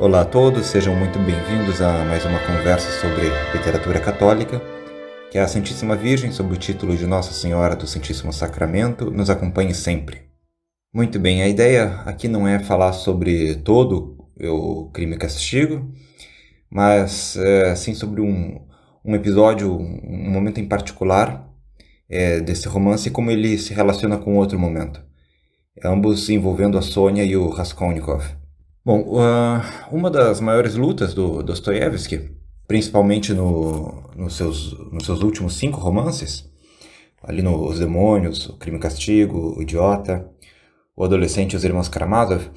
Olá a todos, sejam muito bem-vindos a mais uma conversa sobre literatura católica. Que a Santíssima Virgem, sob o título de Nossa Senhora do Santíssimo Sacramento, nos acompanhe sempre. Muito bem, a ideia aqui não é falar sobre todo o Crime e Castigo, mas sim sobre um episódio, um momento em particular desse romance e como ele se relaciona com outro momento, ambos envolvendo a Sônia e o Raskolnikov. Bom, uma das maiores lutas do Dostoiévski, principalmente nos seus últimos 5 romances, ali no Os Demônios, O Crime e Castigo, O Idiota, O Adolescente e Os Irmãos Karamazov,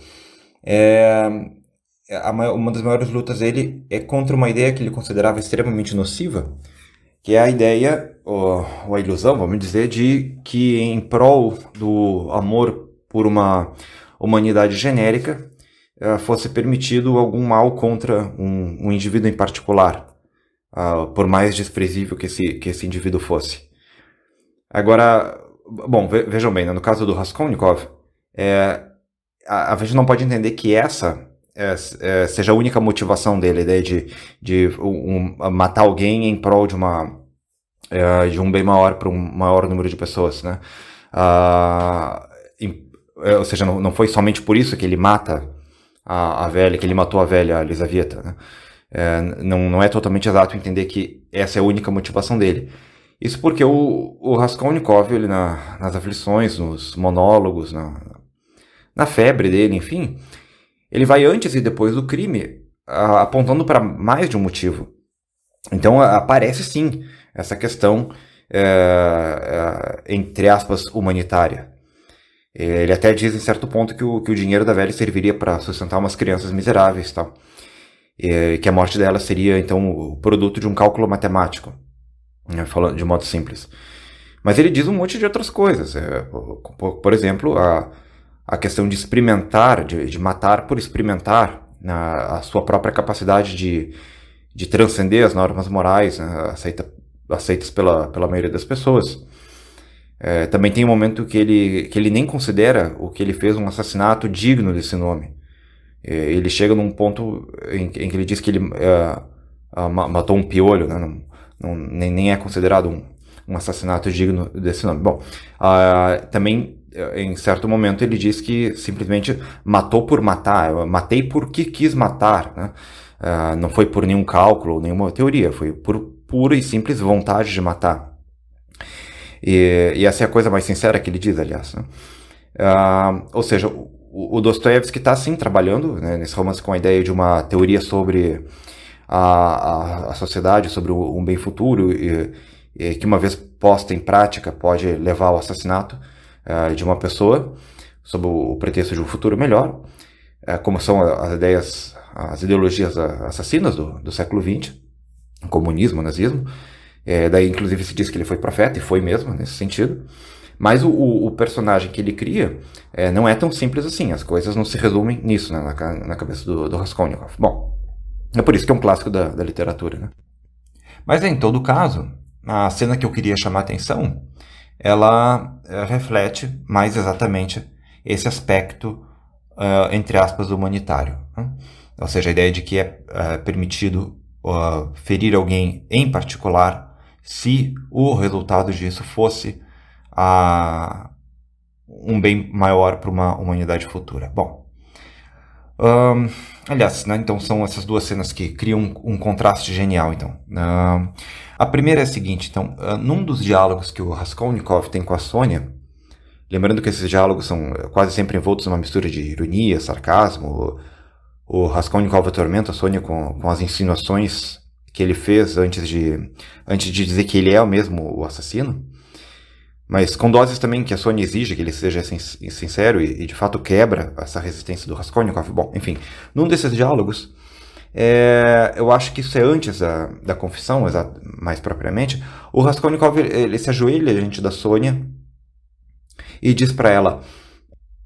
uma das maiores lutas dele é contra uma ideia que ele considerava extremamente nociva, que é a ideia, ou a ilusão, vamos dizer, de que em prol do amor por uma humanidade genérica, fosse permitido algum mal contra um indivíduo em particular, por mais desprezível que esse indivíduo fosse. Agora, bom, vejam bem, né? No caso do Raskolnikov, a gente não pode entender que essa seja a única motivação dele, a ideia de matar alguém em prol de um bem maior para um maior número de pessoas, né? Ou seja, não foi somente por isso que ele mata a velha, que ele matou a velha Elizaveta, né? Não é totalmente exato entender que essa é a única motivação dele. Isso porque o Raskolnikov, ele nas aflições, nos monólogos, na febre dele, enfim, ele vai antes e depois do crime apontando para mais de um motivo. Então aparece sim essa questão, entre aspas, humanitária. Ele até diz em certo ponto que o dinheiro da velha serviria para sustentar umas crianças miseráveis, tal. Que a morte dela seria, então, o produto de um cálculo matemático, né, falando de modo simples. Mas ele diz um monte de outras coisas. Por exemplo, a questão de experimentar, de matar por experimentar a sua própria capacidade de transcender as normas morais, né, aceitas pela maioria das pessoas. Também tem um momento que ele nem considera o que ele fez um assassinato digno desse nome. Ele chega num ponto em que ele diz que ele matou um piolho, né? Nem é considerado um assassinato digno desse nome. Bom, também em certo momento ele diz que simplesmente matou por matar, eu matei porque quis matar, né? Não foi por nenhum cálculo, nenhuma teoria, foi por pura e simples vontade de matar. E essa é a coisa mais sincera que ele diz, aliás, né? Ou seja, o Dostoiévski está sim trabalhando, né, nesse romance com a ideia de uma teoria sobre a sociedade, sobre um bem futuro, e que uma vez posta em prática pode levar ao assassinato de uma pessoa, sob o pretexto de um futuro melhor, como são as ideologias assassinas do século XX, o comunismo, o nazismo. Daí, inclusive, se diz que ele foi profeta, e foi mesmo, nesse sentido. Mas o personagem que ele cria não é tão simples assim. As coisas não se resumem nisso, né, na cabeça do Raskolnikov. Bom, é por isso que é um clássico da literatura, né? Mas, em todo caso, a cena que eu queria chamar a atenção, ela reflete mais exatamente esse aspecto, entre aspas, humanitário, né? Ou seja, a ideia de que é permitido ferir alguém em particular se o resultado disso fosse um bem maior para uma humanidade futura. Bom, aliás, né, então são essas duas cenas que criam um contraste genial. Então, a primeira é a seguinte: então, num dos diálogos que o Raskolnikov tem com a Sônia, lembrando que esses diálogos são quase sempre envoltos numa mistura de ironia, sarcasmo, o Raskolnikov atormenta a Sônia com as insinuações que ele fez antes de dizer que ele é mesmo o assassino, mas com doses também que a Sônia exige que ele seja sincero e de fato quebra essa resistência do Raskolnikov. Bom, enfim, num desses diálogos, eu acho que isso é antes da confissão, mais propriamente, o Raskolnikov ele se ajoelha diante da Sônia e diz para ela: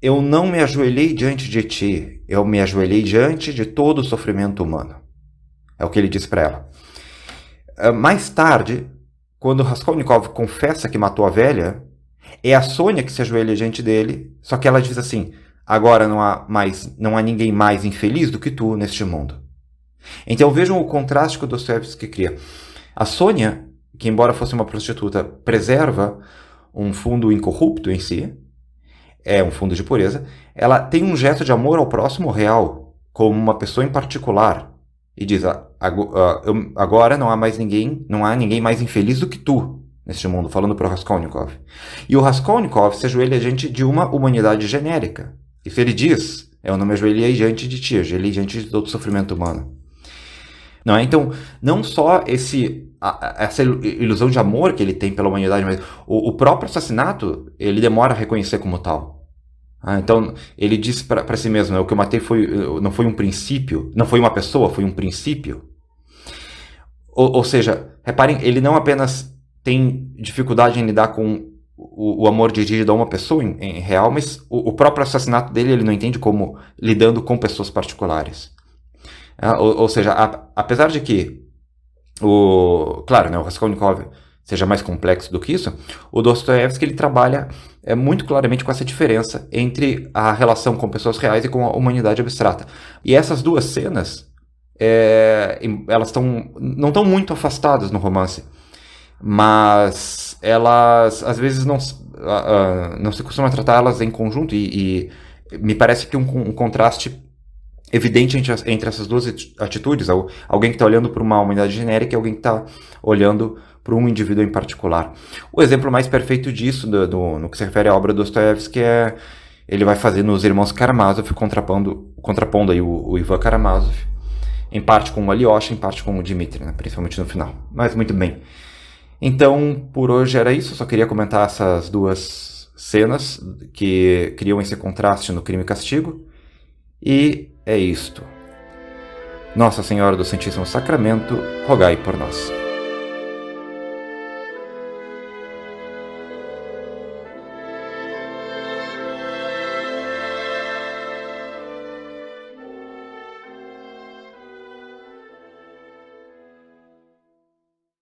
eu não me ajoelhei diante de ti, eu me ajoelhei diante de todo o sofrimento humano. É o que ele diz para ela. Mais tarde, quando Raskolnikov confessa que matou a velha, é a Sônia que se ajoelha diante dele, só que ela diz assim: agora não há ninguém mais infeliz do que tu neste mundo. Então vejam o contraste que o Dostoiévski cria. A Sônia, que embora fosse uma prostituta, preserva um fundo incorrupto em si, é um fundo de pureza, ela tem um gesto de amor ao próximo real, como uma pessoa em particular, e diz, agora não há ninguém mais infeliz do que tu neste mundo, falando para o Raskolnikov. E o Raskolnikov se ajoelha diante de uma humanidade genérica. Isso ele diz, eu não me ajoelhei diante de ti, eu ajoelhei diante de todo o sofrimento humano. Não é? Então, não só essa ilusão de amor que ele tem pela humanidade, mas o próprio assassinato, ele demora a reconhecer como tal. Então, ele diz para si mesmo, o que eu matei não foi um princípio, não foi uma pessoa, foi um princípio. Ou seja, reparem, ele não apenas tem dificuldade em lidar com o amor dirigido a uma pessoa em real, mas o próprio assassinato dele ele não entende como lidando com pessoas particulares. Ou seja, apesar de que o Raskolnikov seja mais complexo do que isso, o Dostoiévski ele trabalha muito claramente com essa diferença entre a relação com pessoas reais e com a humanidade abstrata. E essas duas cenas, elas não estão muito afastadas no romance, mas elas às vezes não se costuma tratar elas em conjunto e me parece que um contraste evidente entre essas duas atitudes, alguém que está olhando para uma humanidade genérica e alguém que está olhando para um indivíduo em particular. O exemplo mais perfeito disso, no que se refere à obra do Dostoiévski, ele vai fazer nos Irmãos Karamazov, contrapondo aí o Ivan Karamazov, em parte com o Alyosha, em parte com o Dmitri, né, principalmente no final. Mas muito bem. Então, por hoje era isso, só queria comentar essas duas cenas que criam esse contraste no Crime e Castigo. E é isto. Nossa Senhora do Santíssimo Sacramento, rogai por nós.